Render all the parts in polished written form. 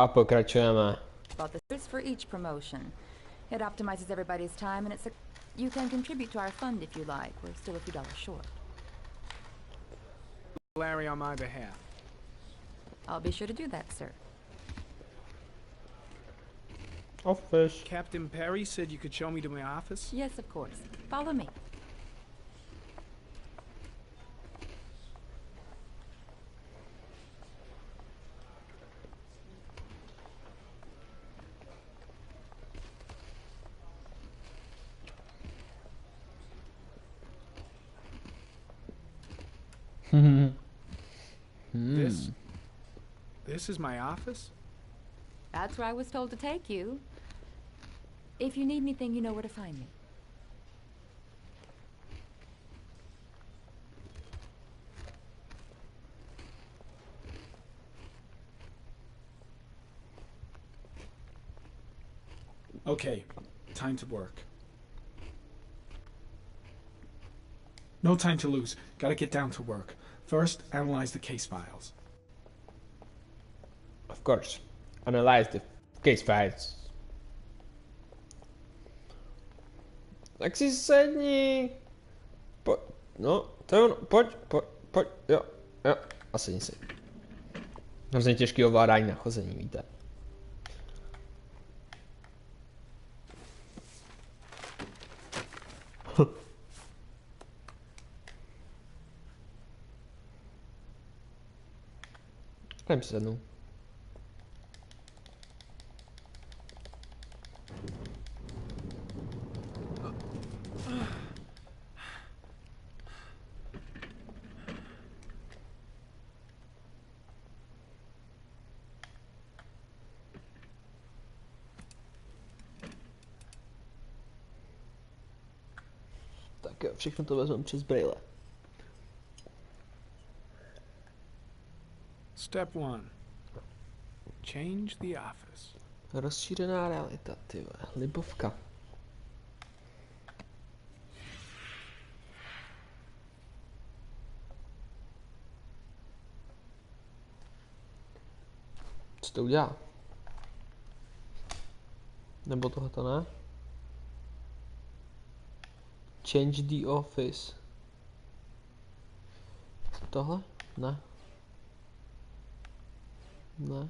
A pokračujeme. About the for each promotion. It optimizes everybody's time, and you can contribute to our fund if you like. We're still a few dollars short. Larry on my behalf. I'll be sure to do that, sir. Office. Captain Perry said you could show me to my office. Yes, of course. Follow me. This is my office? That's where I was told to take you. If you need anything, you know where to find me. Okay, time to work. No time to lose. Gotta get down to work. First, analyze the case files. Of course. Analyze the case files. Tak si sedni. No, to je ono. Pojď. Jo. A sedni si. Hrozně těžký ovládání na chození, víte. Jdem si sednout. Tak jo, všechno to vezmeme přes brýle. Step 1. Change the office. Rozšířená realita, ty vole. Libovka. Co to udělá? Nebo tohoto ne? Change the office. Tohle? Ne. Ne.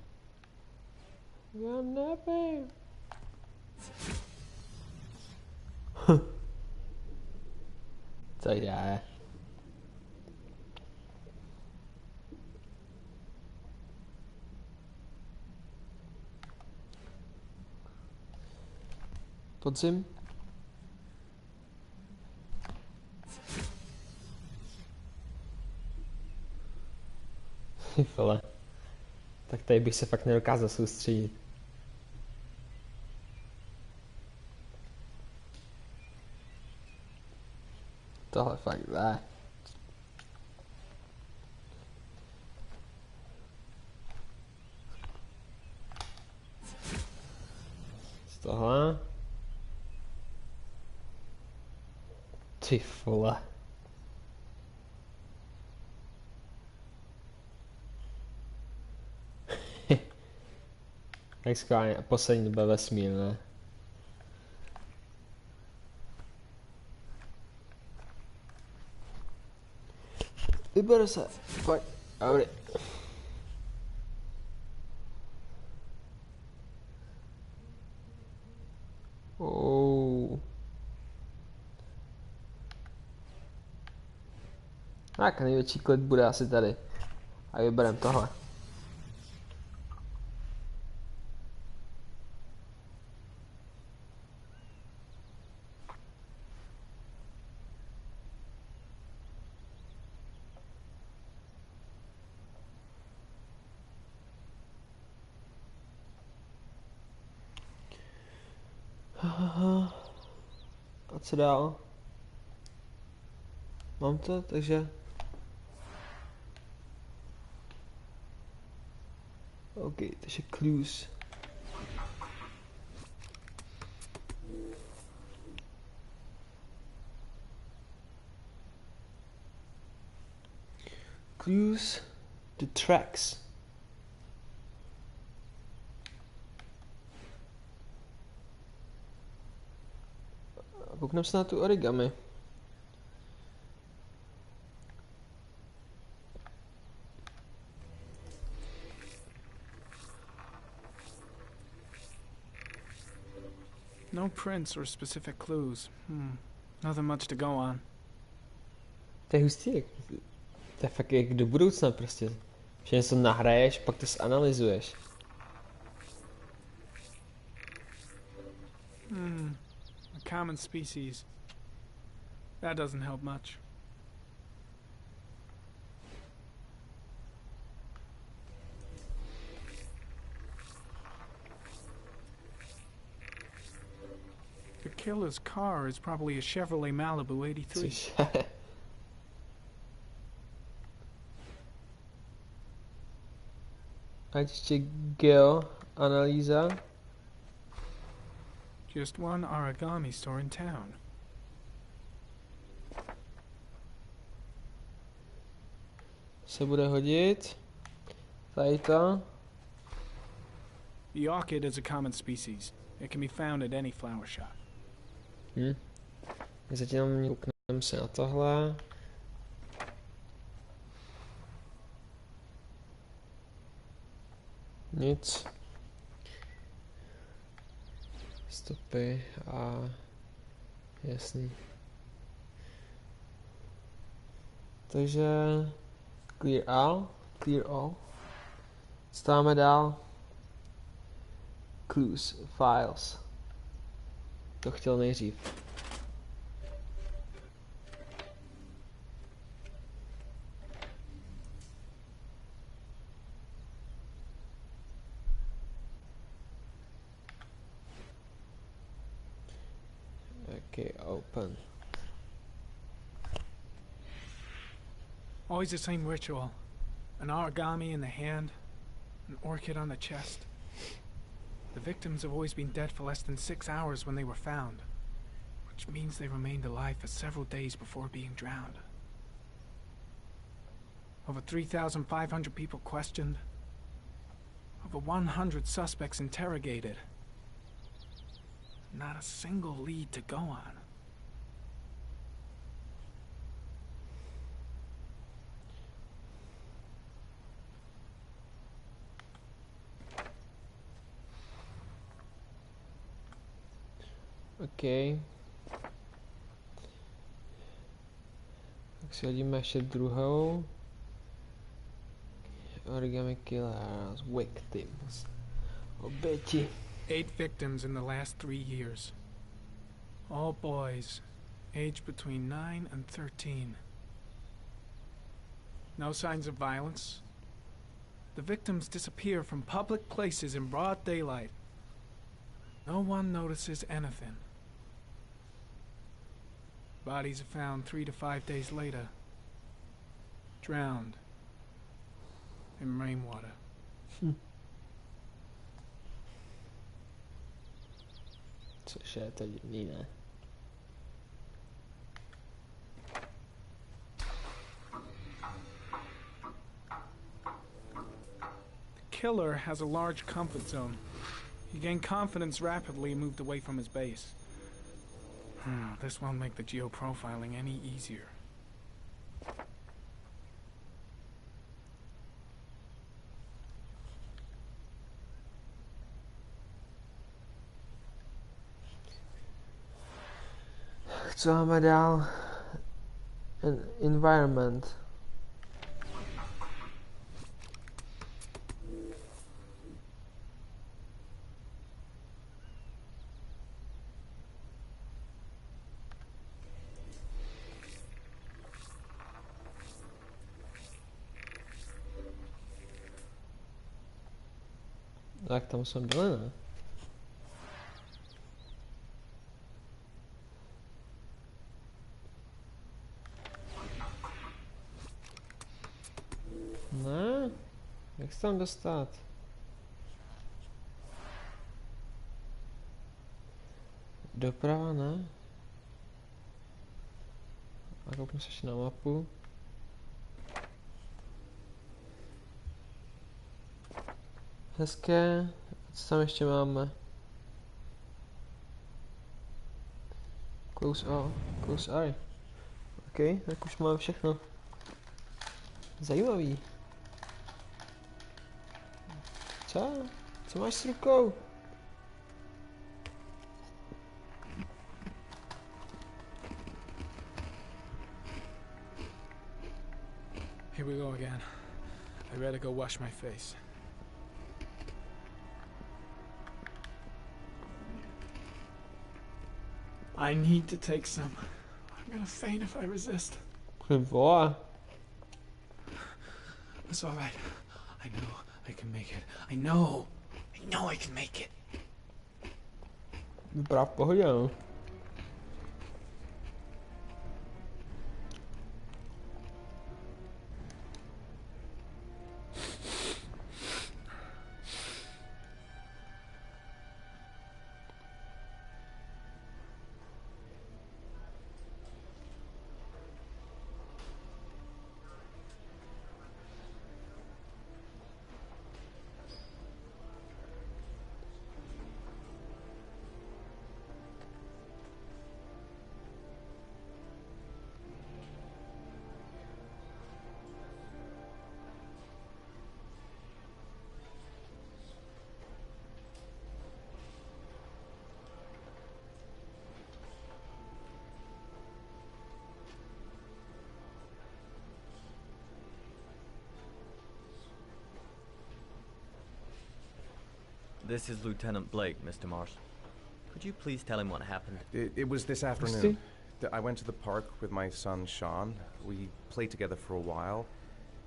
Já nevím. Co je? Podzim? Vole. Tak tady bych se fakt nedokázal soustředit. Tohle fakt ne. Z tohle. Ty vole. Tak skvělé, a poslední doba vesmír, ne? Vyberu se, pojď, dobrý. Tak, největší klid bude asi tady. A vyberem tohle. A co dál? Mám to, takže... OK, takže clues. Clues, the tracks. koukneme se na tu origami. No prints or specific clues. Nothing much to go on. To je hustý, to je fakt jak do budoucna prostě. Že něco nahraješ, pak to zanalyzuješ. A common species. That doesn't help much. The killer's car is probably a Chevrolet Malibu 83. Cože? A ještě geoanalýza. Just one origami store in town. Se bude hodit. Tady to. The orchid is a common species. It can be found at any flower shop. Zatím koukneme se na tohle. Nic. Stopy a jasný. Takže clear all. Stáváme dál. Clues, files. To chtěl nejdřív. Okay, open. Always the same ritual. An origami in the hand, an orchid on the chest. The victims have always been dead for less than 6 hours when they were found, which means they remained alive for several days before being drowned. Over 3,500 people questioned. Over 100 suspects interrogated. Not a single lead to go on. OK. Tak si hodíme ještě druhou. Origami killers, victims. Oběti. 8 victims in the last 3 years. All boys, aged between 9 and 13. No signs of violence. The victims disappear from public places in broad daylight. No one notices anything. Bodies are found 3 to 5 days later. Drowned in rainwater. Což je to divný, ne? The killer has a large comfort zone. He gained confidence rapidly and moved away from his base. This won't make the geoprofiling any easier. Co máme dál? Environment. Tak tam jsme byli, ne? Ne? Jak se tam dostat? Doprava, ne? A kouknu se ještě na mapu. Hezké. Co tam ještě máme? Close eye. OK, tak už máme všechno. Zajímavý. Co? Co máš s rukou? Here we go again. I better go wash my face. I need to take some. I'm gonna faint if I resist. Vole. It's all right. I know I can make it. I know I can make it. Vypadá v pohodě, no. This is Lieutenant Blake, Mr. Mars. Could you please tell him what happened? It was this afternoon. I went to the park with my son, Sean. We played together for a while,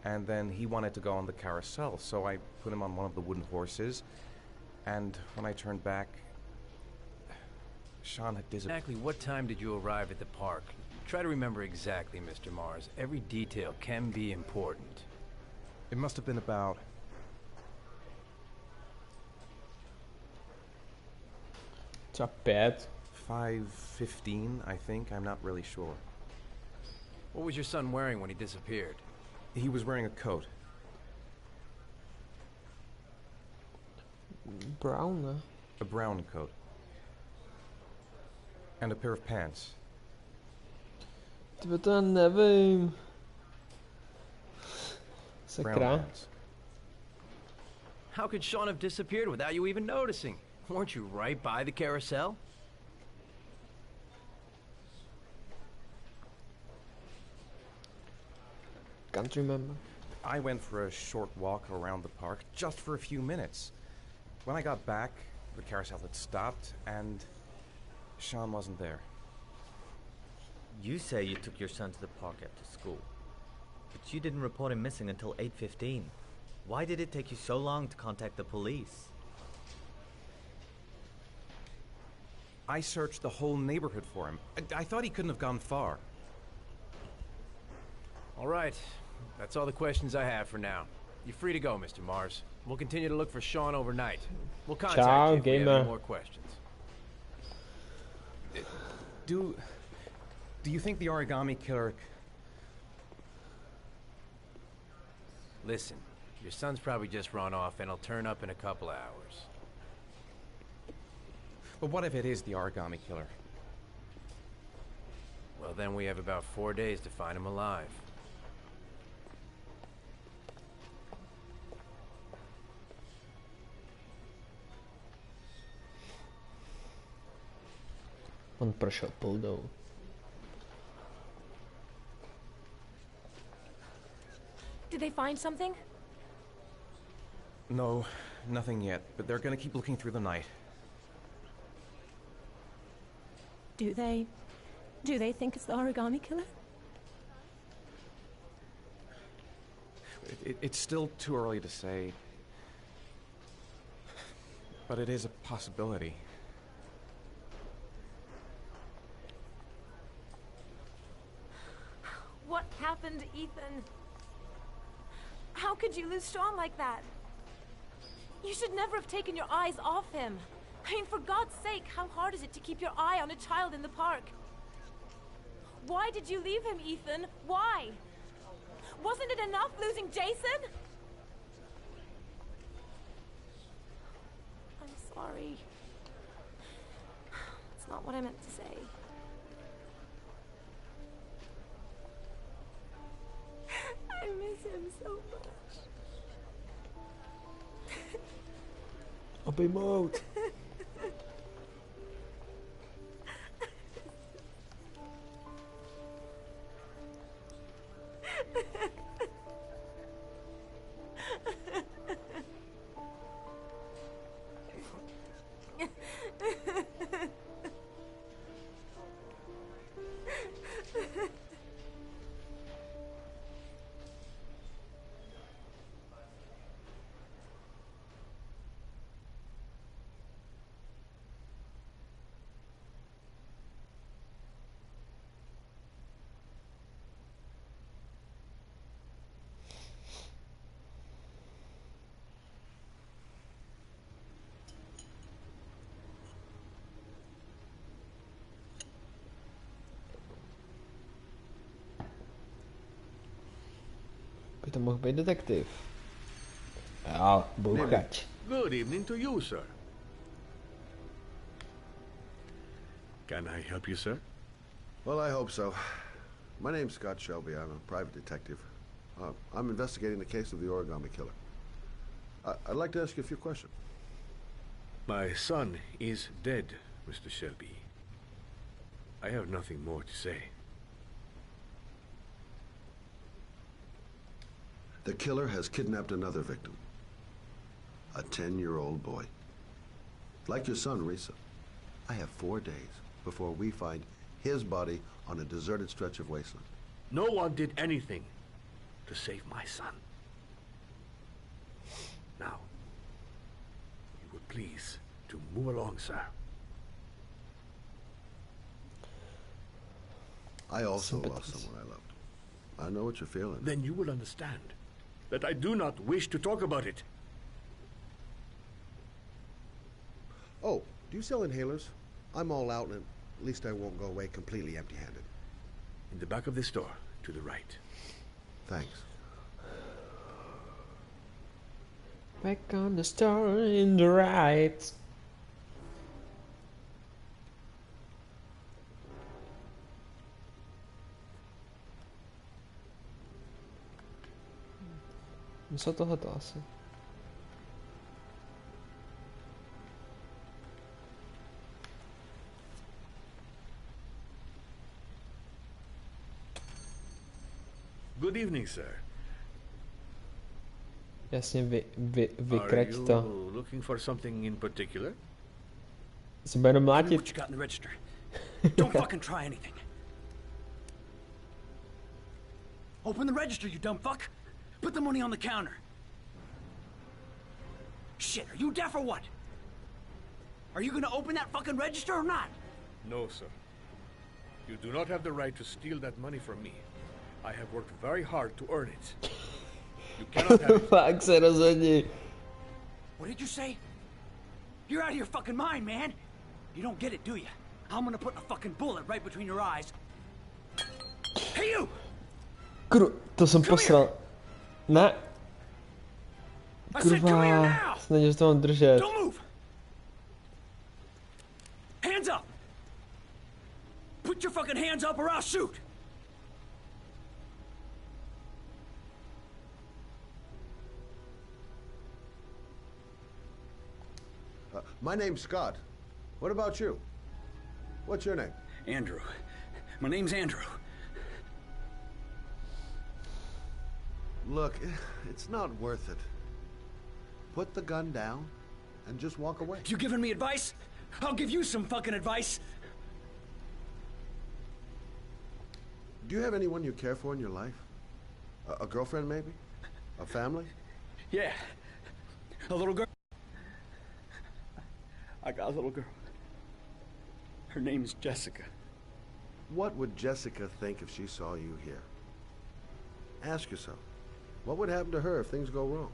and then he wanted to go on the carousel, so I put him on one of the wooden horses, and when I turned back, Sean had disappeared. Exactly what time did you arrive at the park? Try to remember exactly, Mr. Mars. Every detail can be important. It must have been about... Třeba 5. 5:15, I think. I'm not really sure. What was your son wearing when he disappeared? He was wearing a coat. Brown, ne? A brown coat. And a pair of pants. Tyba to já nevím. Brown Sakra. pants. How could Sean have disappeared without you even noticing? Weren't you right by the carousel? Can't remember. I went for a short walk around the park, just for a few minutes. When I got back, the carousel had stopped, and Sean wasn't there. You say you took your son to the park after school, but you didn't report him missing until 8:15. Why did it take you so long to contact the police? I searched the whole neighborhood for him. I thought he couldn't have gone far. All right. That's all the questions I have for now. You're free to go, Mr. Mars. We'll continue to look for Sean overnight. We'll contact Ciao, you if we have gamer. any more questions. Do you think the origami killer... Listen, your son's probably just run off and he'll turn up in a couple of hours. But what if it is the origami killer? Well, then we have about 4 days to find him alive. On prošel poldou. Did they find something? No, nothing yet, but they're gonna keep looking through the night. Do they think it's the origami killer? It's still too early to say, but it is a possibility. What happened, Ethan? How could you lose Sean like that? You should never have taken your eyes off him. I mean, for God's sake, how hard is it to keep your eye on a child in the park? Why did you leave him, Ethan? Why? Wasn't it enough losing Jason? I'm sorry. It's not what I meant to say. miss him so much. Obejmout. By to mohl být detektiv. Jo, bouchač. Good evening to you, sir. Can I help you, sir? Well, I hope so. My name's Scott Shelby. I'm a private detective. I'm investigating the case of the origami killer. I'd like to ask you a few questions. My son is dead, Mr. Shelby. I have nothing more to say. The killer has kidnapped another victim. A 10-year-old boy. Like your son, Risa. I have 4 days before we find his body on a deserted stretch of wasteland. No one did anything to save my son. Now, you would please to move along, sir. I also lost someone I loved. I know what you're feeling. Then you will understand that I do not wish to talk about it. Oh, do you sell inhalers? I'm all out, and at least I won't go away completely empty-handed. In the back of the store, to the right. Thanks. Back on the store in the right. Co tohoto asi? Good evening, sir. Jasně, Are vykrať you to. looking for something in particular? Se bude Tell me mlátit. what you got in the register. Don't fucking try anything. Open the register, you dumb fuck. Put the money on the counter. Shit, are you deaf or what? Are you gonna open that fucking register or not? No, sir. You do not have the right to steal that money from me. I have worked very hard to earn it. You cannot have it. Fakt se rozhodni. What did you say? You're out of your fucking mind, man. You don't get it, do you? I'm gonna put a fucking bullet right between your eyes. Hey, you! To jsem posral. Ne. I said, come here Kurva. now! Snažil se to mám držet. Don't move! Hands up! Put your fucking hands up or I'll shoot! My name's Scott. What about you? What's your name? Andrew. My name's Andrew. Look, it's not worth it. Put the gun down and just walk away. You giving me advice? I'll give you some fucking advice. Do you have anyone you care for in your life? A girlfriend, maybe? A family? Yeah. A little girl. I got a little girl. Her name's Jessica. What would Jessica think if she saw you here? Ask yourself, what would happen to her if things go wrong?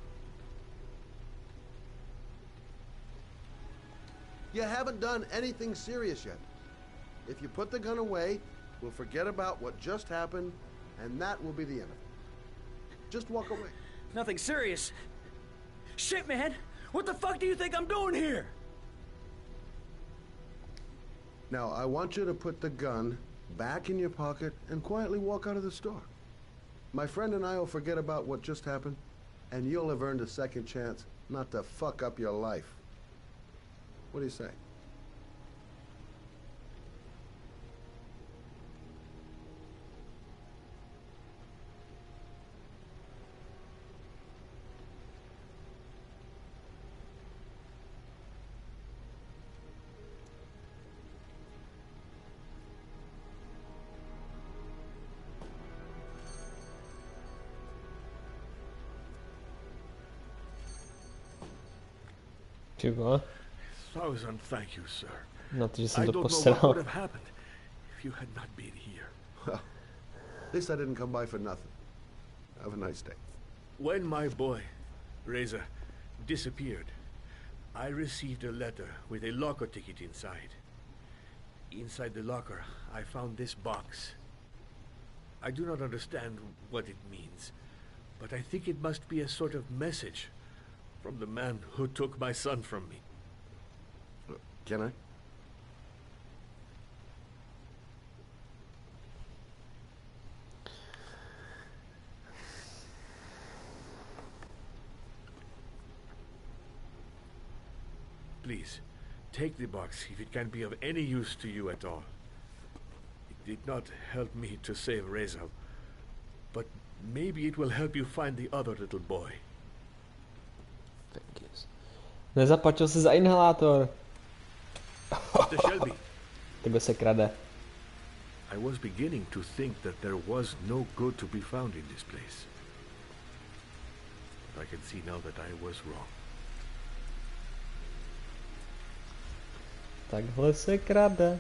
You haven't done anything serious yet. If you put the gun away, we'll forget about what just happened, and that will be the end of it. Just walk away. Nothing serious. Shit, man. What the fuck do you think I'm doing here? Now, I want you to put the gun back in your pocket and quietly walk out of the store. My friend and I will forget about what just happened, and you'll have earned a second chance not to fuck up your life. What do you say? Ty vole. Thousand thank you, sir. Na to, že I jsem to don't know what posral. would have happened if you had not been here. Well, at least I didn't come by for nothing. Have a nice day. When my boy, Reza, disappeared, I received a letter with a locker ticket inside. Inside the locker, I found this box. I do not understand what it means, but I think it must be a sort of message from the man who took my son from me. Can I? Please, take the box if it can be of any use to you at all. It did not help me to save Reza, but maybe it will help you find the other little boy. Nezaplatil si za inhalátor. Mr. Shelby. Tebe se krade. I was beginning to think that there was no good to be found in this place. But I can see now that I was wrong. Takhle se krade.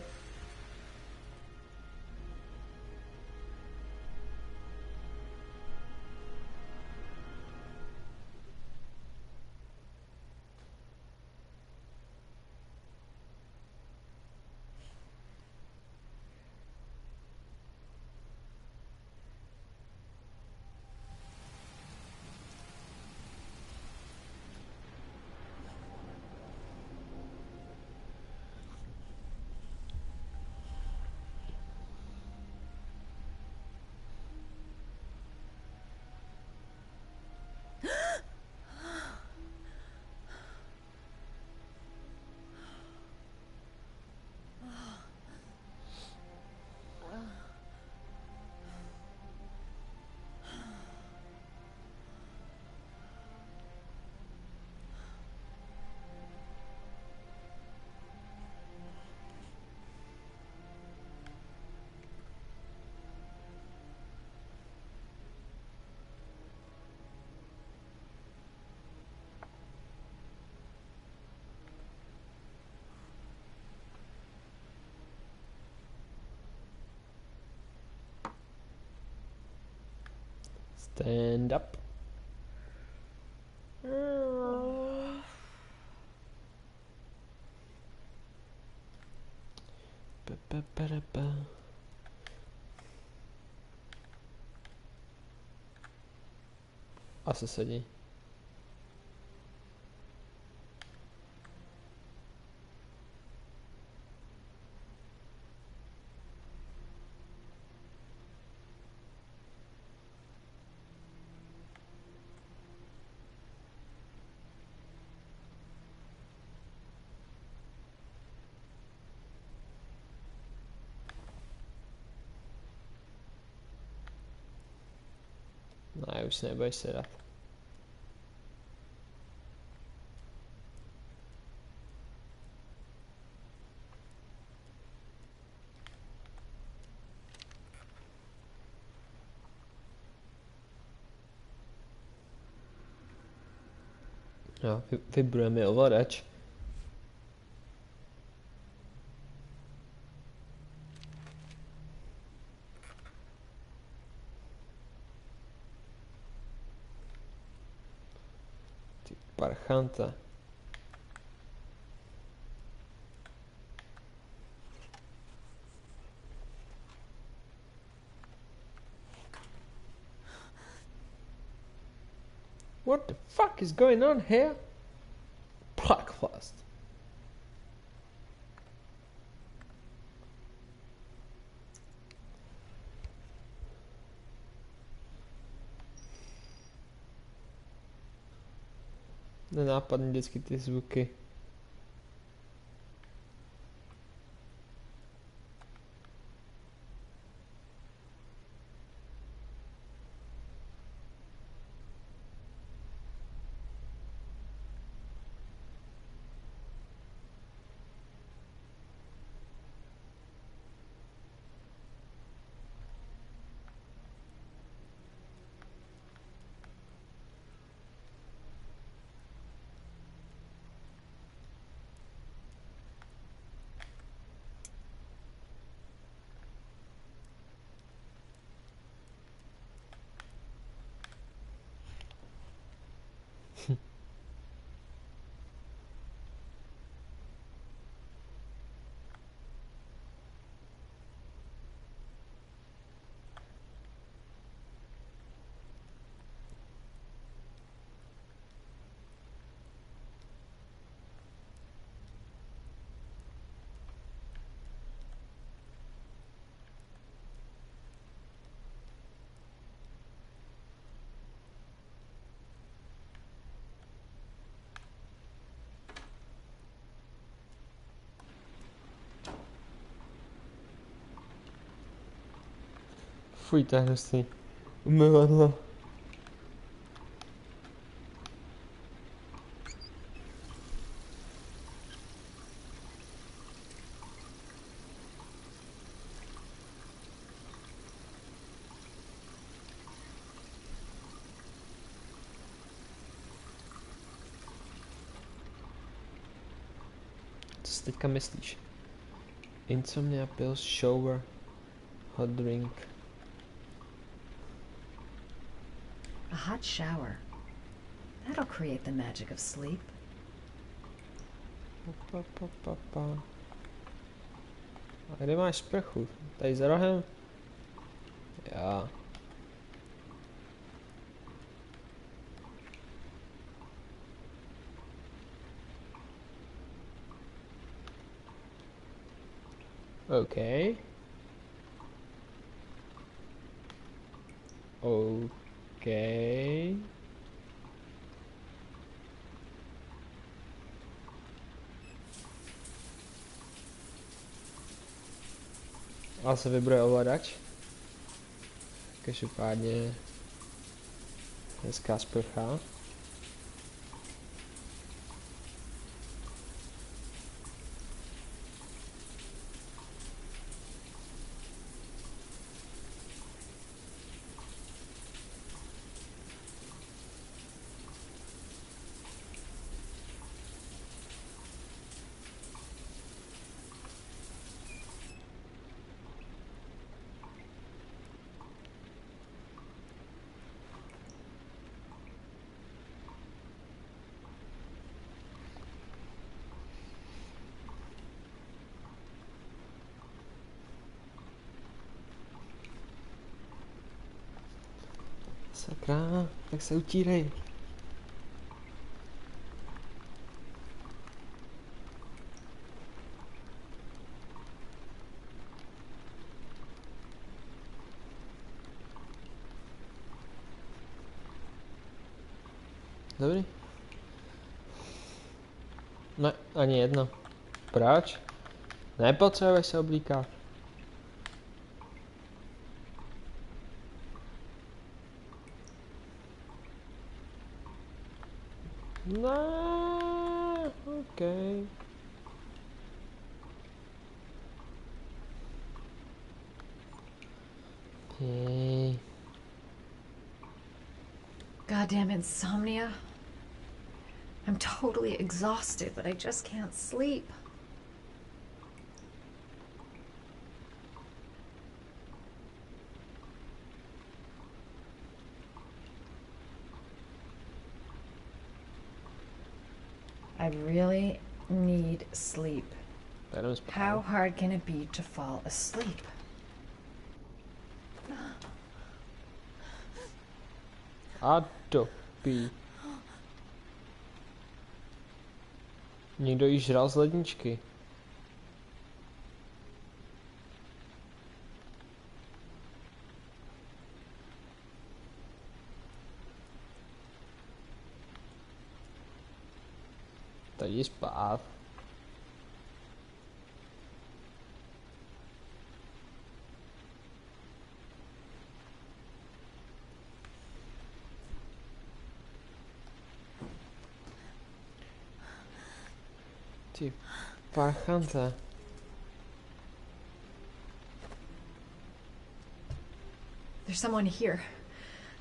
Stand up. Asi sedí. Ne, už se nebudeš sedat. Jo, vybruje mi ovladač. Ty parchanta. What the fuck is going on here? Blacklist. Nenápadný vždycky ty zvuky. Fuj, to je hnusný. Umyvadlo. Co si teďka myslíš? Insomnia pills, shower, hot drink. A hot shower. That'll create the magic of sleep. A kde máš sprchu? Tady za rohem? Já. OK. OK. A se vybruje ovladač. Každopádně hezká sprcha. Sakra, tak se utírej. Dobrý. Ne, ani jedno. Proč? Nepotřebuješ se oblíkat. No, okay. Okay. Goddamn insomnia. I'm totally exhausted, but I just can't sleep. I really need sleep. How hard can it be to fall asleep? A dopí. Někdo již žral z ledničky. Tak jdi spát. Ty parchante. There's someone here.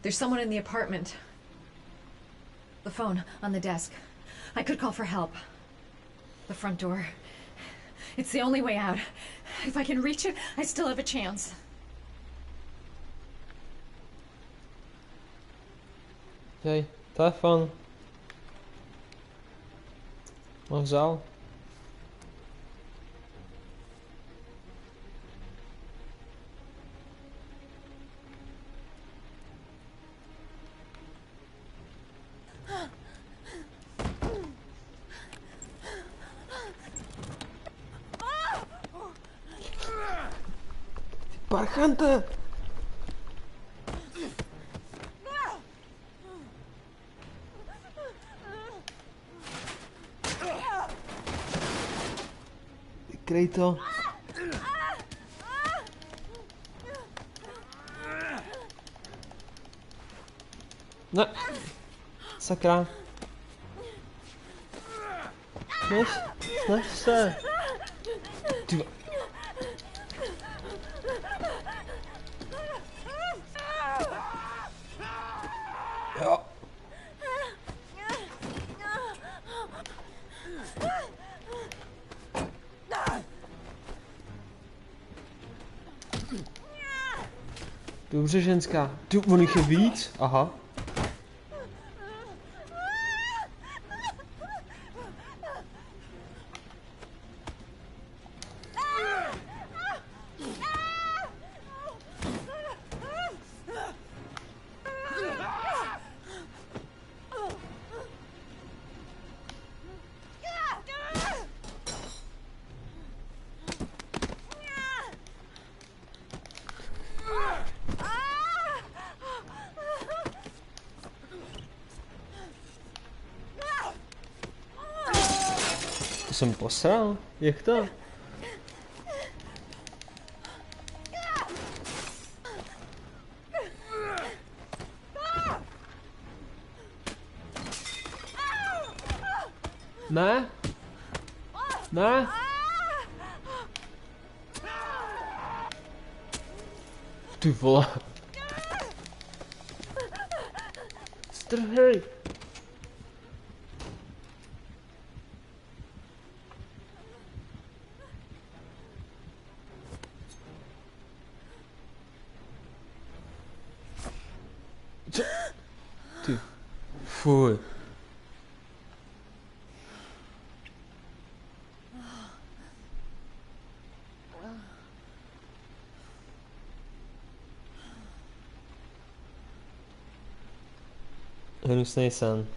There's someone in the apartment. The phone on the desk. I could call for help. The front door. It's the only way out. If I can reach it, I still have a chance. Hej, telefon. No vzal. Parchante! Vykryj to. Ne. Sakra. Snaž se. Ty... Jo. Dobře, ženská. Tu, on jich je víc? Aha. Jsem posral? Jak to? Ne? Ne? Ty vole. Strhej. Ty. Fuj. Hnusný sen.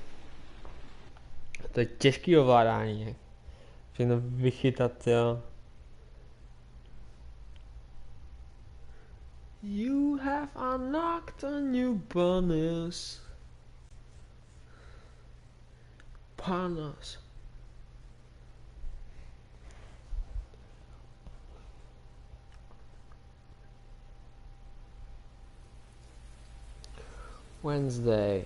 To je těžký ovládání. Všechno vychytat, jo. You have unlocked a new bonus. Bonus. Wednesday.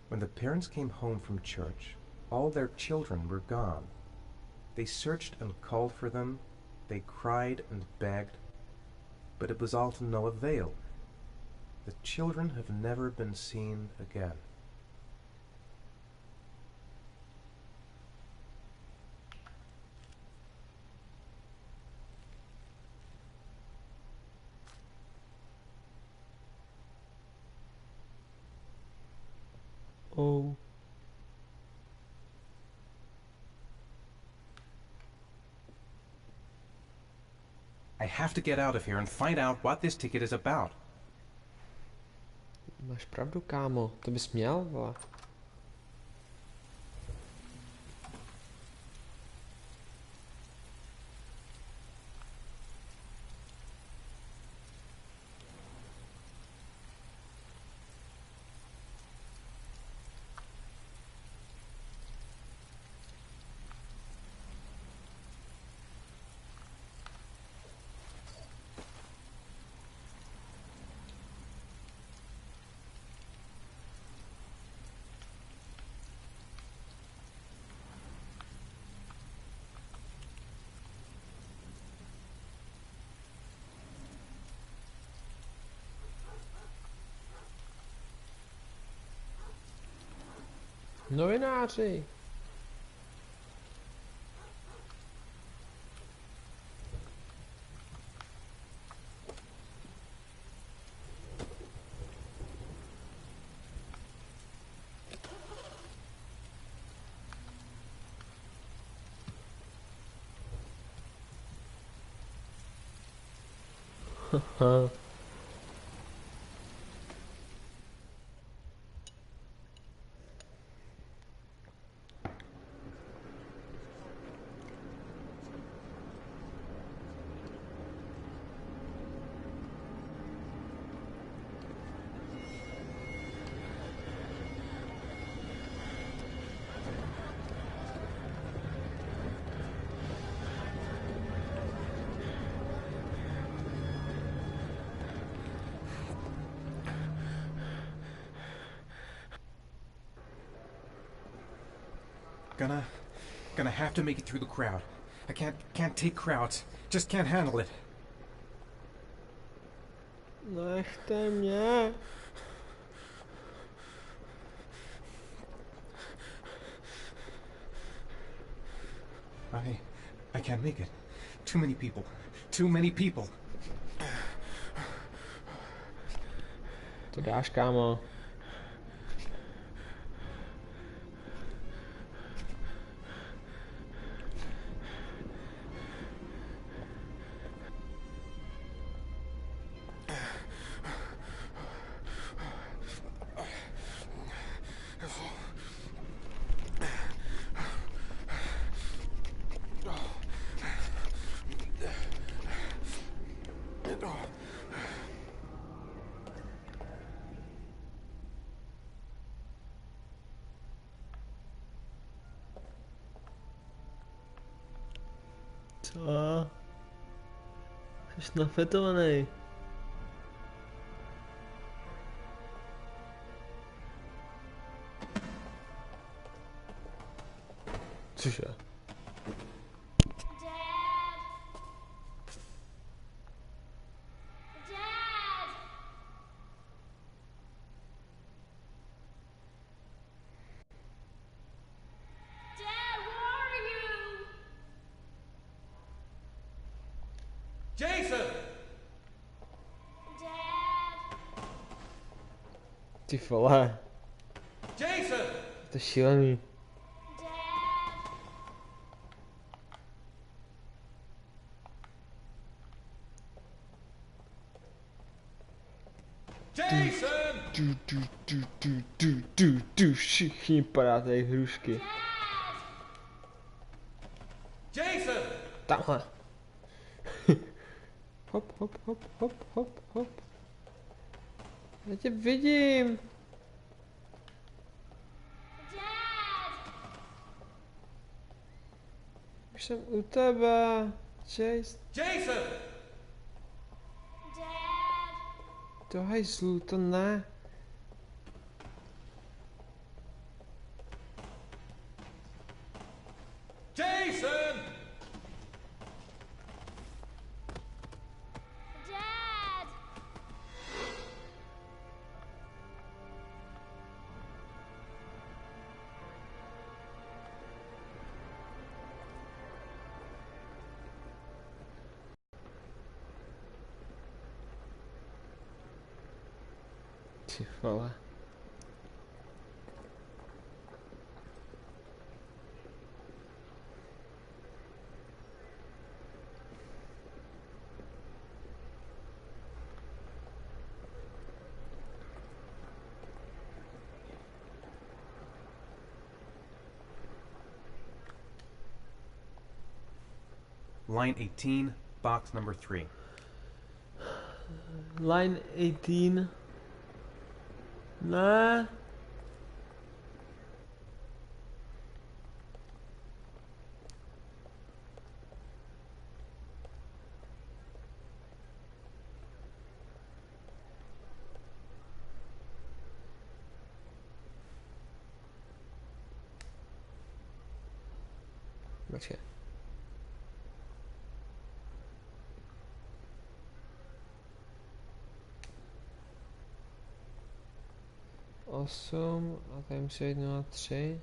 When the parents came home from church, all their children were gone. They searched and called for them, they cried and begged, but it was all to no avail. The children have never been seen again. oh. I have to get out of here and find out what this ticket is about. Máš pravdu, kámo. To bys měl, vole. Novináři. Haha. Gonna have to make it through the crowd. I can't take crowds. Just can't handle it. Nechte mě. I can't make it. Too many people. Too many people. To dáš, kámo. Co? Jsi nafetovaný. Cože? Ty vole. Jason! To je šílený. Jason! Všichni padáte jak hrušky. Jason! Tamhle. Hop, hop, hop, hop, hop, hop. Já tě vidím. Už jsem u tebe. Jason! To hajzlu, to ne. Jason! Ty vole. Line 18, box number 3. Line 18. Ne. Počkej. Osm a tady musí jít 0,3.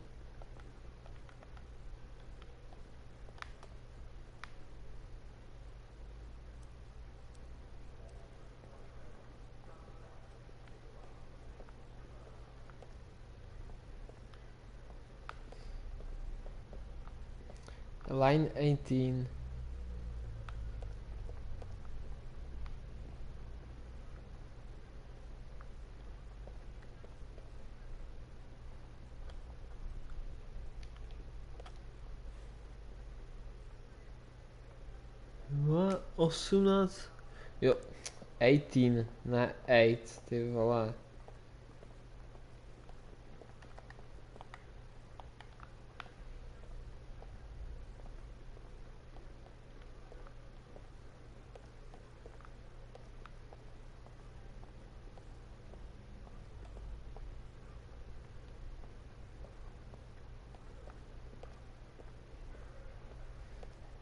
Line 18. No, 18. Jo, 18, ne 8, ty vole.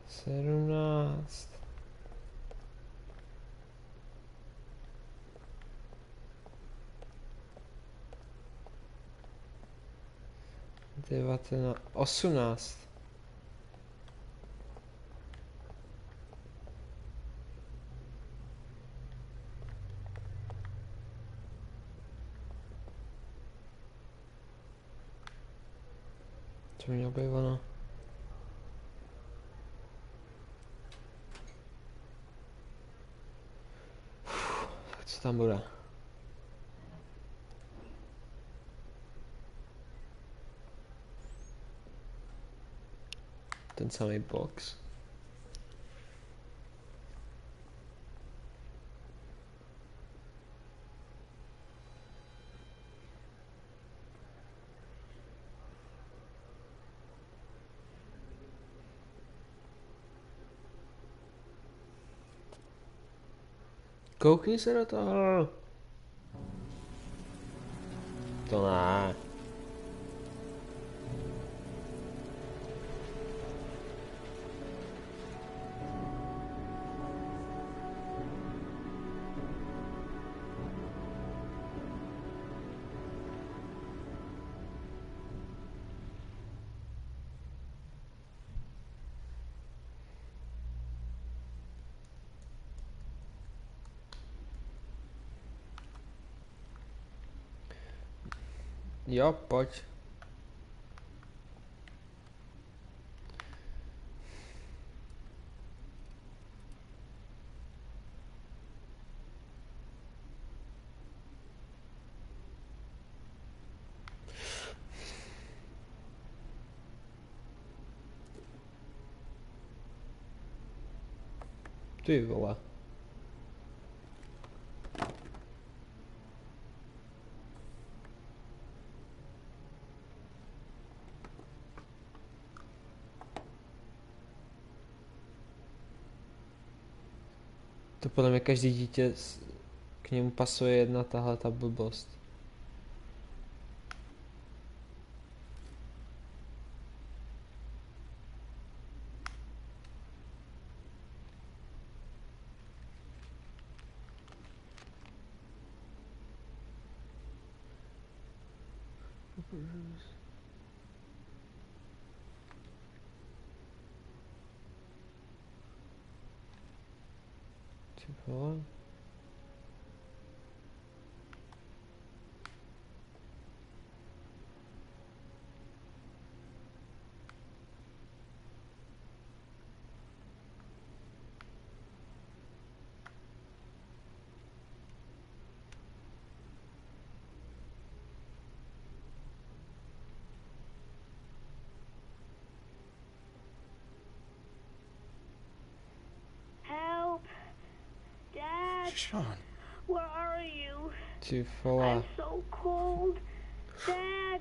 Sedmnáct. Devatenáct. 18. Co mělo být ono? Co tam bude? Ten samý box. Koukni se do toho. To ne. Jo, pojď. Ty vole. To podle mě každý dítě k němu pasuje jedna tahle ta blbost. Ty vole. Sean. Where are you? Ty vole. I'm so cold. Dad.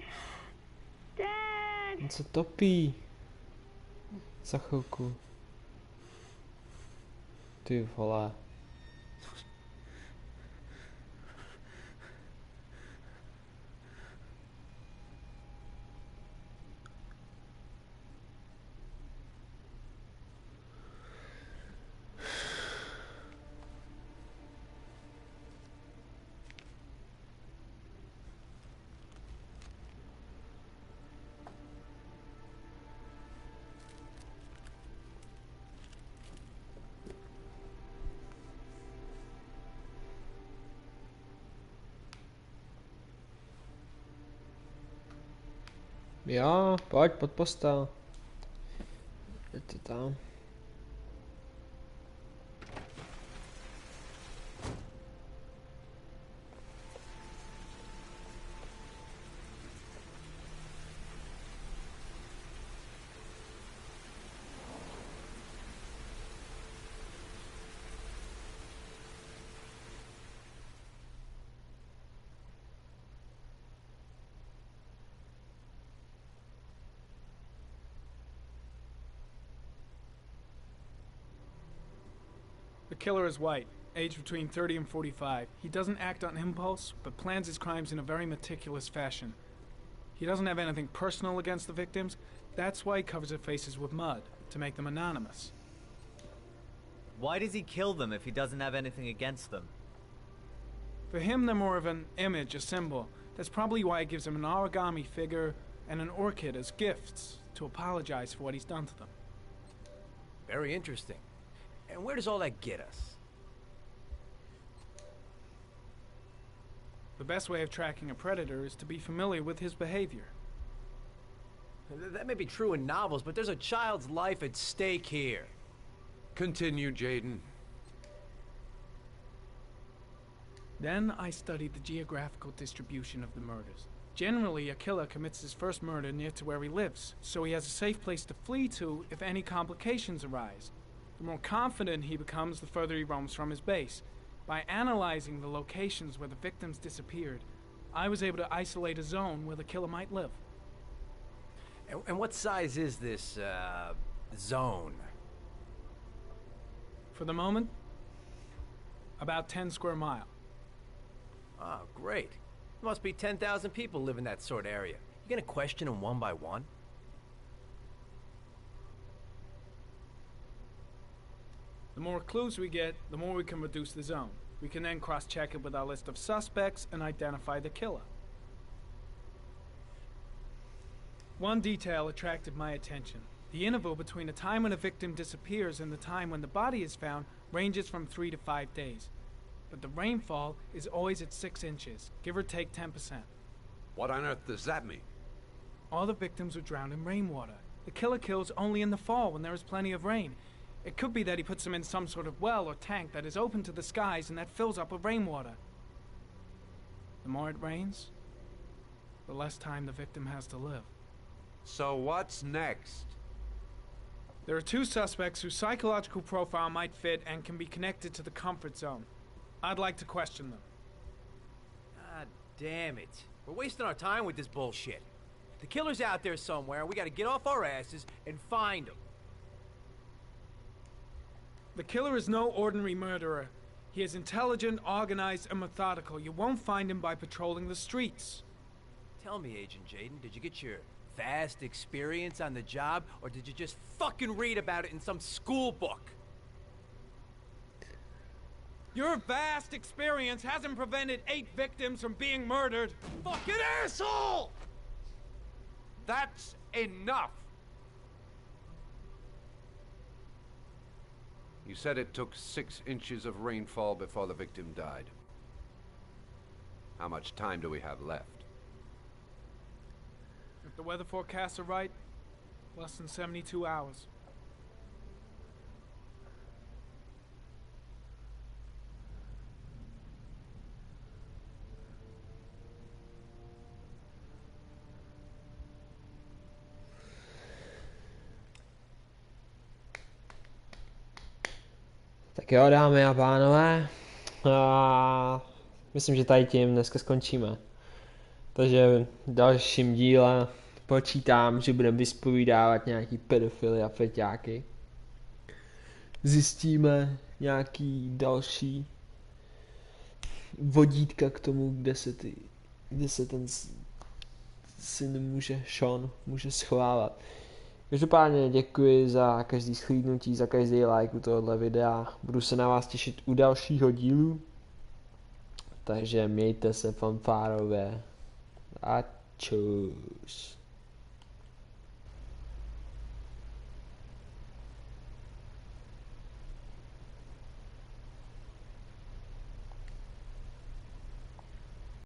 Dad. On se topí. Za chvilku. Ty vole. Jo, pojď pod postel. Jděte tam. The killer is white, aged between 30 and 45. He doesn't act on impulse, but plans his crimes in a very meticulous fashion. He doesn't have anything personal against the victims. That's why he covers their faces with mud, to make them anonymous. Why does he kill them if he doesn't have anything against them? For him, they're more of an image, a symbol. That's probably why he gives them an origami figure and an orchid as gifts, to apologize for what he's done to them. Very interesting. And where does all that get us? The best way of tracking a predator is to be familiar with his behavior. That may be true in novels, but there's a child's life at stake here. Continue, Jaden. Then I studied the geographical distribution of the murders. Generally, a killer commits his first murder near to where he lives, so he has a safe place to flee to if any complications arise. The more confident he becomes, the further he roams from his base. By analyzing the locations where the victims disappeared, I was able to isolate a zone where the killer might live. And what size is this, zone? For the moment, about 10 square miles. Oh, great. There must be 10,000 people live in that sort of area. You gonna question them one by one? The more clues we get, the more we can reduce the zone. We can then cross-check it with our list of suspects and identify the killer. One detail attracted my attention. The interval between the time when a victim disappears and the time when the body is found ranges from 3 to 5 days. But the rainfall is always at 6 inches, give or take 10%. What on earth does that mean? All the victims were drowned in rainwater. The killer kills only in the fall when there is plenty of rain. It could be that he puts them in some sort of well or tank that is open to the skies and that fills up with rainwater. The more it rains, the less time the victim has to live. So what's next? There are 2 suspects whose psychological profile might fit and can be connected to the comfort zone. I'd like to question them. God damn it. We're wasting our time with this bullshit. The killer's out there somewhere, and we gotta get off our asses and find him. The killer is no ordinary murderer. He is intelligent, organized, and methodical. You won't find him by patrolling the streets. Tell me, Agent Jaden, did you get your vast experience on the job, or did you just fucking read about it in some school book? Your vast experience hasn't prevented 8 victims from being murdered. Fucking asshole! That's enough! You said it took 6 inches of rainfall before the victim died. How much time do we have left? If the weather forecasts are right, less than 72 hours. Tak jo, dámy a pánové, A myslím, že tady tím dneska skončíme. Takže v dalším díle počítám, že budeme vyspovídávat nějaký pedofily a feťáky. Zjistíme nějaký další vodítka k tomu, kde se ten syn Sean může schovávat. Každopádně děkuji za každý shlédnutí, za každý like u tohohle videa. Budu se na vás těšit u dalšího dílu. Takže mějte se fanfárově a čus.